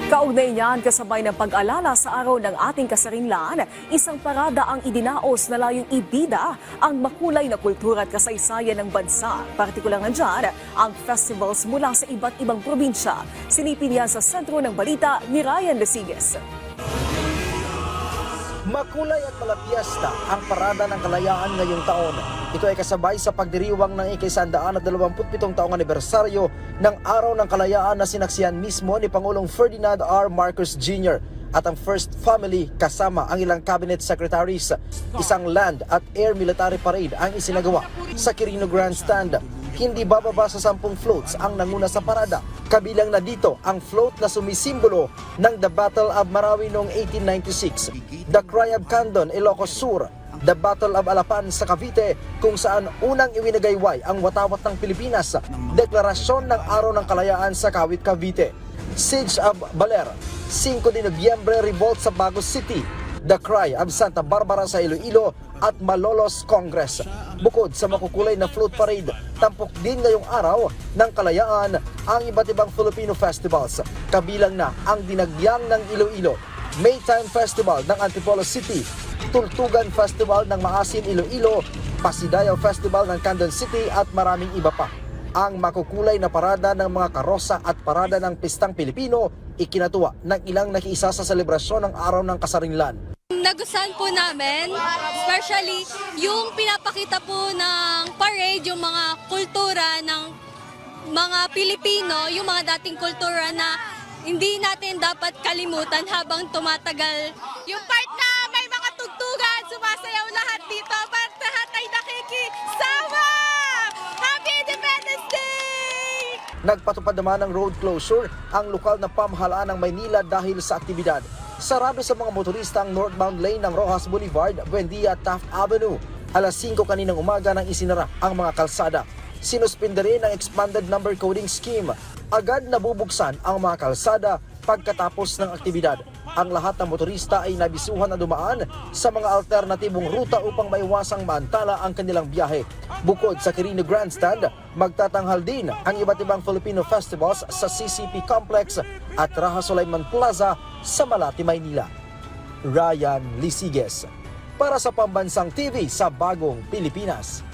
Kaugnay niyan, kasabay ng pag-alala sa araw ng ating kasarinlan, isang parada ang idinaos na layong ibida ang makulay na kultura at kasaysayan ng bansa. Partikular na dyan, ang festivals mula sa iba't ibang probinsya. Silipin yan sa sentro ng balita ni Ryan Lesigues. Makulay at malapiyesta ang Parada ng Kalayaan ngayong taon. Ito ay kasabay sa pagdiriwang ng ika-127 taong anibersaryo ng Araw ng Kalayaan na sinaksihan mismo ni Pangulong Ferdinand R. Marcos Jr. at ang First Family kasama ang ilang cabinet secretaries. Isang land at air military parade ang isinagawa sa Quirino Grandstand. Hindi bababa sa 10 floats ang nanguna sa parada. Kabilang na dito ang float na sumisimbolo ng The Battle of Marawi noong 1896, The Cry of Candon, Ilocos Sur, The Battle of Alapan sa Cavite kung saan unang iwinagayway ang watawat ng Pilipinas, Deklarasyon ng Araw ng Kalayaan sa Kawit, Cavite, Siege of Baler, 5 de Nobyembre Revolt sa Bagos City, The Cry of Santa Barbara sa Iloilo at Malolos Congress. Bukod sa makukulay na float parade, tampok din ngayong araw ng Kalayaan ang iba't ibang Filipino festivals. Kabilang na ang Dinagyang ng Iloilo, Maytime Festival ng Antipolo City, Tultugan Festival ng Maasin, Iloilo, Pasidayaw Festival ng Candon City at maraming iba pa. Ang makukulay na parada ng mga karosa at parada ng Pistang Pilipino ikinatuwa ng ilang nakiisa sa selebrasyon ng Araw ng Kasarinlan. Nagustuhan po namin, especially yung pinapakita po ng parade, yung mga kultura ng mga Pilipino, yung mga dating kultura na hindi natin dapat kalimutan habang tumatagal. Yung part na may mga tugtugan, sumasayaw lahat dito, para lahat ay nakikisama! Happy Independence Day! Nagpatupad naman ng road closure ang lokal na pamahalaan ng Maynila dahil sa aktibidad. Sarado sa mga motorista ang northbound lane ng Rojas Boulevard, Buendia, Taft Avenue. Alas 5 kaninang umaga nang isinara ang mga kalsada. Sinuspinde rin ang expanded number coding scheme. Agad nabubuksan ang mga kalsada pagkatapos ng aktibidad. Ang lahat ng motorista ay nabisuhan na dumaan sa mga alternatibong ruta upang maiwasang maantala ang kanilang biyahe. Bukod sa Quirino Grandstand, magtatanghal din ang iba't ibang Filipino festivals sa CCP Complex at Raha Sulaiman Plaza sa Malate, Maynila. Ryan Lesigues para sa Pambansang TV sa Bagong Pilipinas.